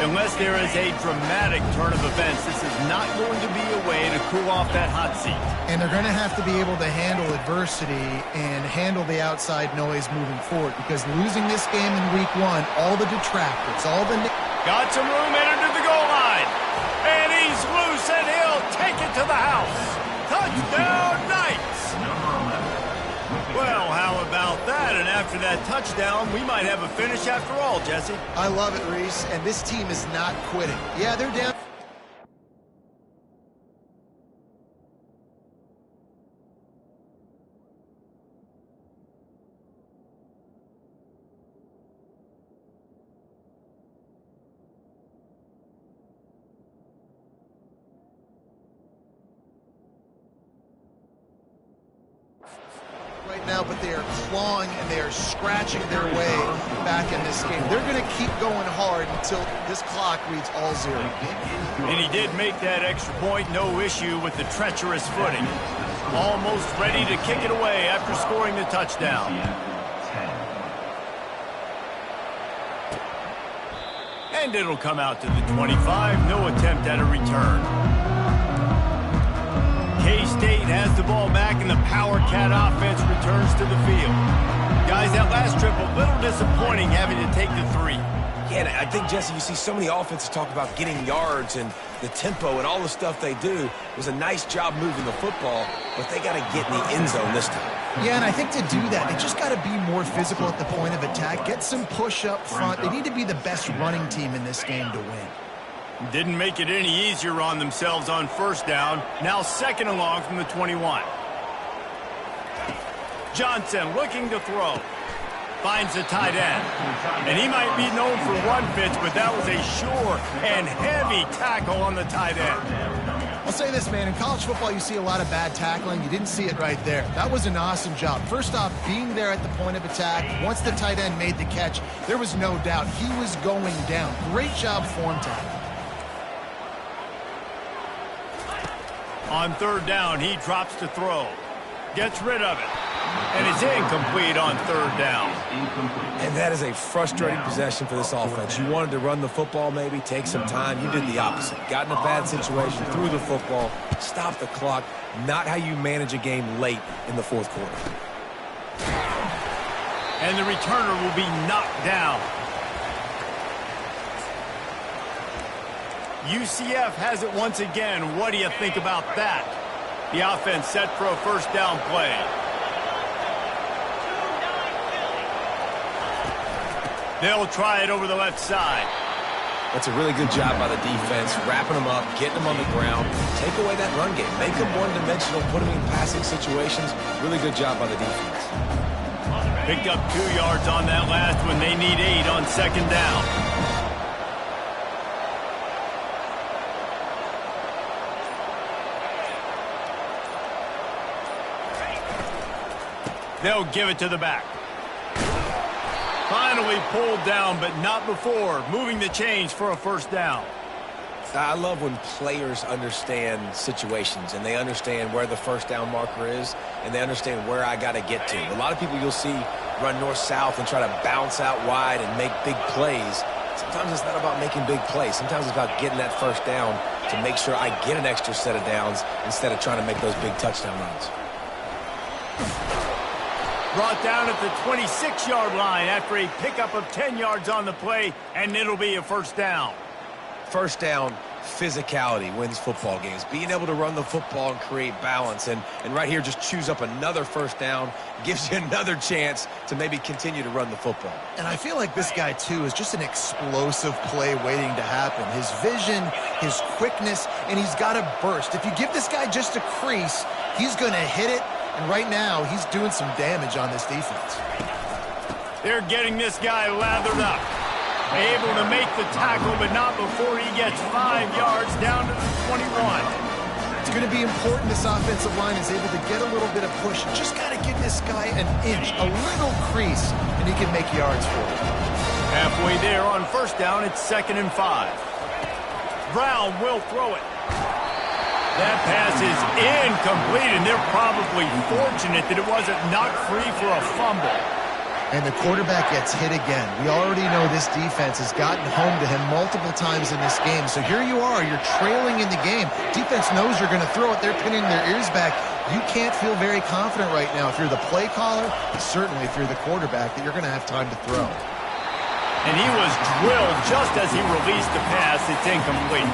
Unless there is a dramatic turn of events, this is not going to be a way to cool off that hot seat. And they're going to have to be able to handle adversity and handle the outside noise moving forward, because losing this game in week 1, all the detractors, all the... Got some room headed to the goal line. And he's loose, and he'll take it to the house. Touchdown, Knights! Well, how about that? And after that touchdown, we might have a finish after all, Jesse. I love it, Reese, and this team is not quitting. Yeah, they're down. Right now, but they are clawing and they are scratching their way back in this game. They're going to keep going hard until this clock reads all 0. And he did make that extra point, no issue with the treacherous footing. Almost ready to kick it away after scoring the touchdown. And it'll come out to the 25, no attempt at a return. K-State has the ball back, and the Power Cat offense returns to the field. Guys, that last trip, a little disappointing having to take the 3. Yeah, and I think, Jesse, you see so many offenses talk about getting yards and the tempo and all the stuff they do. It was a nice job moving the football, but they got to get in the end zone this time. Yeah, and I think to do that, they just got to be more physical at the point of attack, get some push up front. They need to be the best running team in this game to win. Didn't make it any easier on themselves on 1st down. Now 2nd and long from the 21. Johnson looking to throw. Finds the tight end. And he might be known for run fits, but that was a sure and heavy tackle on the tight end. I'll say this, man. In college football, you see a lot of bad tackling. You didn't see it right there. That was an awesome job. First off, being there at the point of attack. Once the tight end made the catch, there was no doubt he was going down. Great job form tackle. On 3rd down, he drops to throw. Gets rid of it. And it's incomplete on 3rd down. And that is a frustrating possession for this offense. You wanted to run the football, maybe take some time. You did the opposite. Got in a bad situation, threw the football, stopped the clock. Not how you manage a game late in the 4th quarter. And the returner will be knocked down. UCF has it once again. What do you think about that? The offense set for a 1st down play. They'll try it over the left side. That's a really good job by the defense, wrapping them up, getting them on the ground. Take away that run game. Make them one-dimensional, put them in passing situations. Really good job by the defense. Picked up 2 yards on that last one. They need 8 on second down. They'll give it to the back. Finally pulled down, but not before. Moving the chains for a first down. I love when players understand situations and they understand where the first down marker is and they understand where I got to get to. A lot of people you'll see run north-south and try to bounce out wide and make big plays. Sometimes it's not about making big plays. Sometimes it's about getting that first down to make sure I get an extra set of downs instead of trying to make those big touchdown runs. Brought down at the 26-yard line after a pickup of 10 yards on the play, and it'll be a first down. First down, physicality wins football games. Being able to run the football and create balance. And right here, just choose up another first down. Gives you another chance to maybe continue to run the football. And I feel like this guy, too, is just an explosive play waiting to happen. His vision, his quickness, and he's got a burst. If you give this guy just a crease, he's going to hit it. And right now, he's doing some damage on this defense. They're getting this guy lathered up. Able to make the tackle, but not before he gets 5 yards down to the 21. It's going to be important this offensive line is able to get a little bit of push. Just got to give this guy an inch, a little crease, and he can make yards for it. Halfway there on first down, it's 2nd and 5. Brown will throw it. That pass is incomplete, and they're probably fortunate that it wasn't knocked free for a fumble. And the quarterback gets hit again. We already know this defense has gotten home to him multiple times in this game. So here you are, you're trailing in the game. Defense knows you're going to throw it. They're pinning their ears back. You can't feel very confident right now if you're the play caller, certainly if you're the quarterback, that you're going to have time to throw. And he was drilled just as he released the pass. It's incomplete.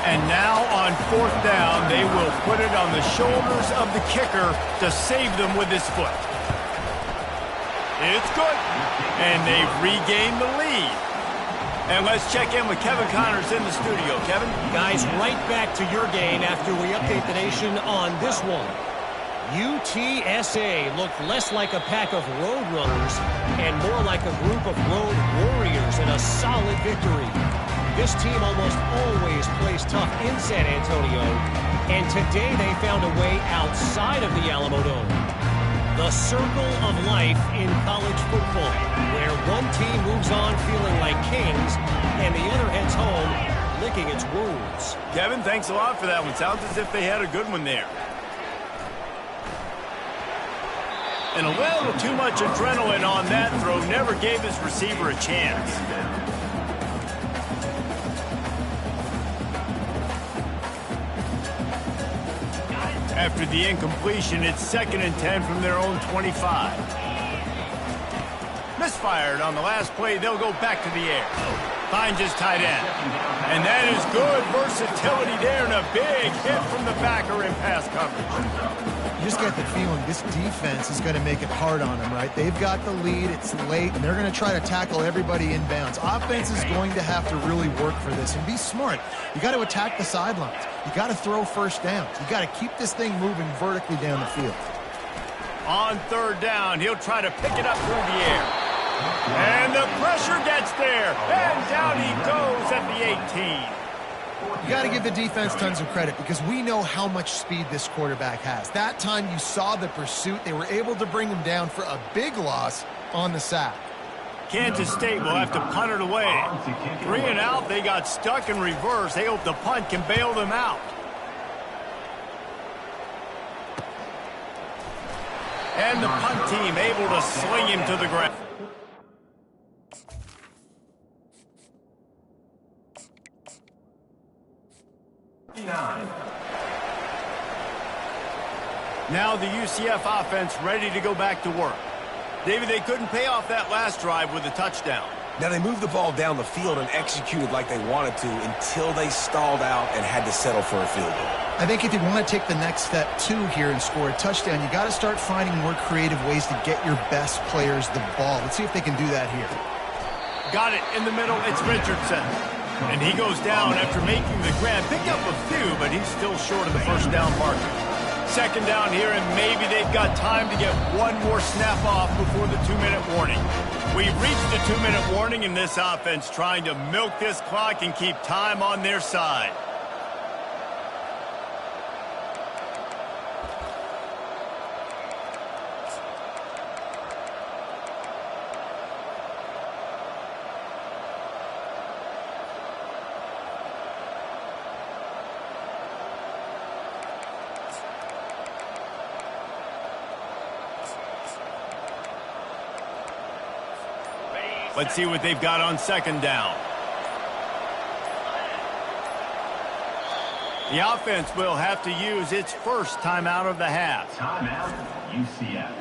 And now on 4th down, they will put it on the shoulders of the kicker to save them with his foot. It's good. And they've regained the lead. And let's check in with Kevin Connors in the studio. Kevin? Guys, right back to your game after we update the nation on this one. UTSA looked less like a pack of road runners and more like a group of road warriors in a solid victory. This team almost always plays tough in San Antonio, and today they found a way outside of the Alamo Dome. The circle of life in college football, where one team moves on feeling like kings, and the other heads home licking its wounds. Kevin, thanks a lot for that one. Sounds as if they had a good one there. And a little too much adrenaline on that throw never gave his receiver a chance. After the incompletion, it's 2nd and 10 from their own 25. Misfired on the last play. They'll go back to the air. Finds his tight end. And that is good versatility there and a big hit from the backer in pass coverage. You just get the feeling this defense is going to make it hard on them, right? They've got the lead, it's late, and they're going to try to tackle everybody inbounds. Offense is going to have to really work for this and be smart. You got to attack the sidelines. You got to throw first downs. You got to keep this thing moving vertically down the field. On 3rd down, he'll try to pick it up through the air. And the pressure gets there, and down he goes at the 18. You got to give the defense tons of credit because we know how much speed this quarterback has. That time you saw the pursuit. They were able to bring him down for a big loss on the sack. Kansas State will have to punt it away. 3 and out, they got stuck in reverse. They hope the punt can bail them out. And the punt team able to sling him to the ground. Now the UCF offense ready to go back to work. David, they couldn't pay off that last drive with a touchdown. Now they moved the ball down the field and executed like they wanted to until they stalled out and had to settle for a field goal. I think if you want to take the next step, too, here and score a touchdown, you got to start finding more creative ways to get your best players the ball. Let's see if they can do that here. Got it in the middle. It's Richardson. And he goes down after making the grab. Picked up a few, but he's still short of the first down marker. Second down here, and maybe they've got time to get one more snap off before the 2-minute warning. We've reached the 2-minute warning in this offense, trying to milk this clock and keep time on their side. Let's see what they've got on second down. The offense will have to use its first timeout of the half. Timeout, UCF.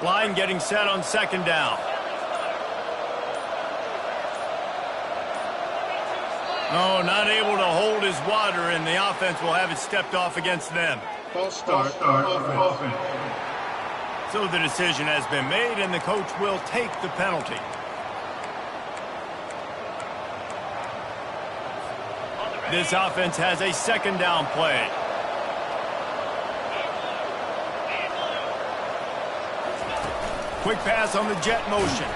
Line getting set on second down. No, not able to hold his water, and the offense will have it stepped off against them. False start. Offense. So the decision has been made, and the coach will take the penalty. This offense has a second down play. Quick pass on the jet motion.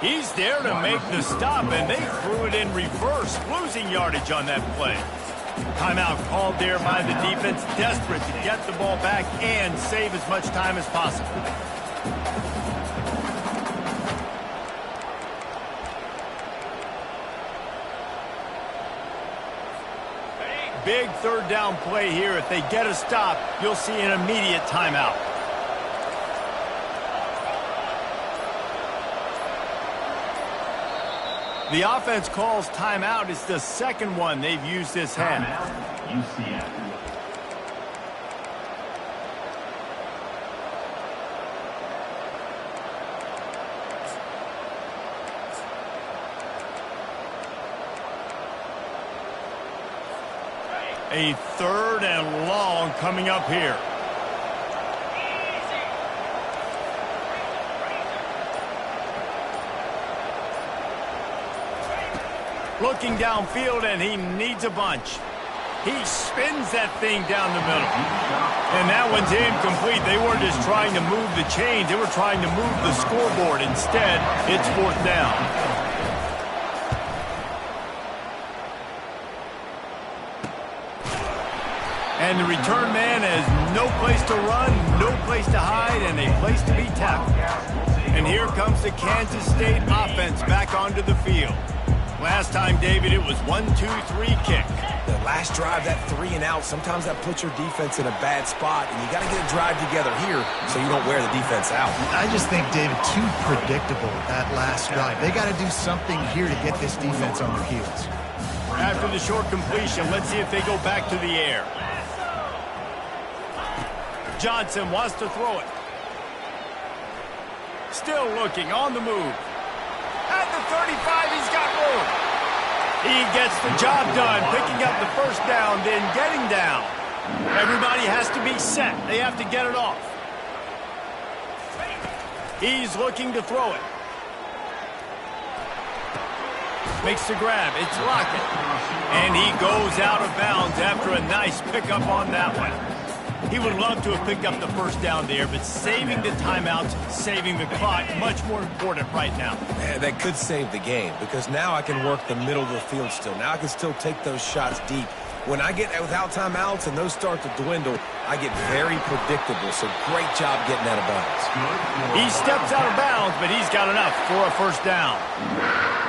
He's there to make the stop, and they threw it in reverse, losing yardage on that play. Timeout called there by the defense, desperate to get the ball back and save as much time as possible. Big third down play here. If they get a stop, you'll see an immediate timeout. The offense calls timeout. It's the second one they've used this half. Timeout, UCF. A third and long coming up here. Looking downfield, and he needs a bunch. He spins that thing down the middle. And that one's incomplete. They weren't just trying to move the chains. They were trying to move the scoreboard. Instead, it's fourth down. And the return man has no place to run, no place to hide, and a place to be tackled. And here comes the Kansas State offense back onto the field. Last time, David, it was 1-2-3 kick. The last drive, that 3 and out, sometimes that puts your defense in a bad spot, and you got to get a drive together here so you don't wear the defense out. I just think, David, too predictable, that last drive. They got to do something here to get this defense on their heels. After the short completion, let's see if they go back to the air. Johnson wants to throw it. Still looking, on the move. At the 35, he's got room. He gets the job done, picking up the first down, then getting down. Everybody has to be set. They have to get it off. He's looking to throw it. Makes the grab. It's Lockett. And he goes out of bounds after a nice pickup on that one. He would love to have picked up the first down there, but saving the timeouts, saving the clock, much more important right now. Man, that could save the game because now I can work the middle of the field still. Now I can still take those shots deep. When I get without timeouts and those start to dwindle, I get very predictable. So great job getting out of bounds. He steps out of bounds, but he's got enough for a first down.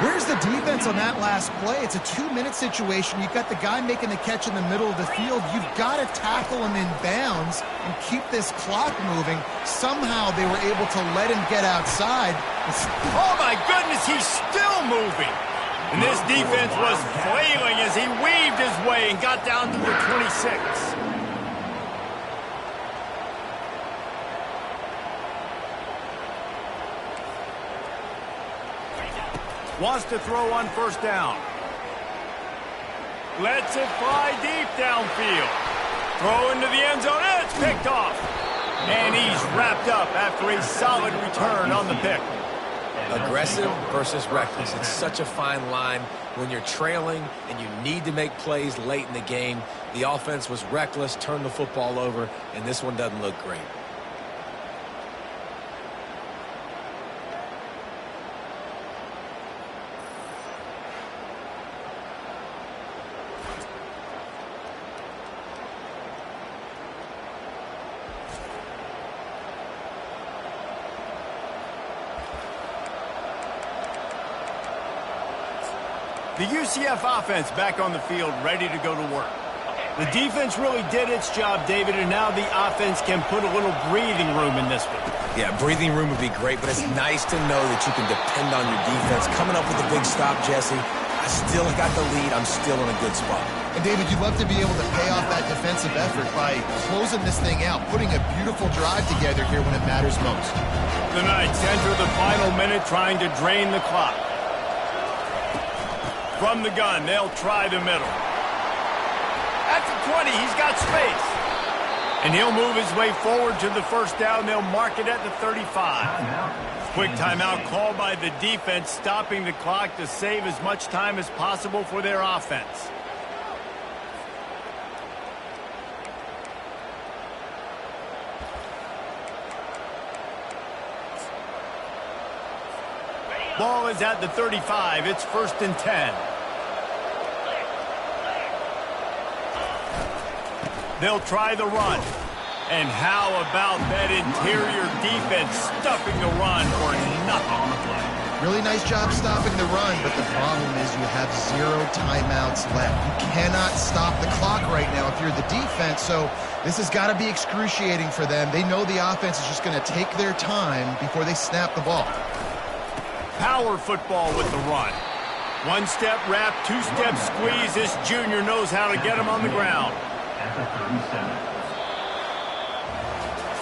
Where's the defense on that last play? It's a 2-minute situation. You've got the guy making the catch in the middle of the field. You've got to tackle him in bounds and keep this clock moving. Somehow they were able to let him get outside. Oh, my goodness, he's still moving. And this defense was flailing as he weaved his way and got down to the 26. Wants to throw on first down. Lets it fly deep downfield. Throw into the end zone. It's picked off. And he's wrapped up after a solid return on the pick. Aggressive versus reckless. It's such a fine line when you're trailing and you need to make plays late in the game. The offense was reckless, turned the football over, and this one doesn't look great. The UCF offense back on the field, ready to go to work. The defense really did its job, David, and now the offense can put a little breathing room in this one. Yeah, breathing room would be great, but it's nice to know that you can depend on your defense. Coming up with a big stop, Jesse. I still got the lead. I'm still in a good spot. And, David, you'd love to be able to pay off that defensive effort by closing this thing out, putting a beautiful drive together here when it matters most. The Knights enter the final minute trying to drain the clock. From the gun, they'll try the middle. At the 20, he's got space. And he'll move his way forward to the first down. They'll mark it at the 35. Quick timeout called by the defense, stopping the clock to save as much time as possible for their offense. Ball is at the 35. It's 1st and 10. They'll try the run. And how about that interior defense stuffing the run for nothing? Really nice job stopping the run, but the problem is you have 0 timeouts left. You cannot stop the clock right now if you're the defense, so this has got to be excruciating for them. They know the offense is just going to take their time before they snap the ball. Power football with the run. 1-step wrap, 2-step squeeze. This junior knows how to get him on the ground. At the 37.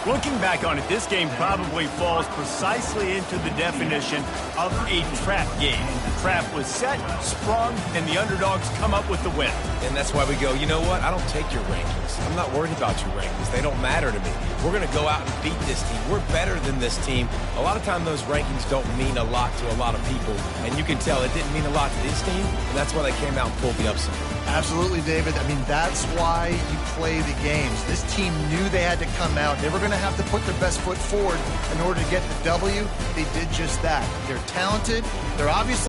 Looking back on it, this game probably falls precisely into the definition of a trap game. The trap was set, sprung, and the underdogs come up with the win. And that's why we go, you know what? I don't take your rankings. I'm not worried about your rankings. They don't matter to me. We're going to go out and beat this team. We're better than this team. A lot of times those rankings don't mean a lot to a lot of people. And you can tell it didn't mean a lot to this team. And that's why they came out and pulled the upset. Absolutely, David. I mean, that's why you play the games. This team knew they had to come out. They were going to have to put their best foot forward in order to get the W. They did just that. They're talented. They're obviously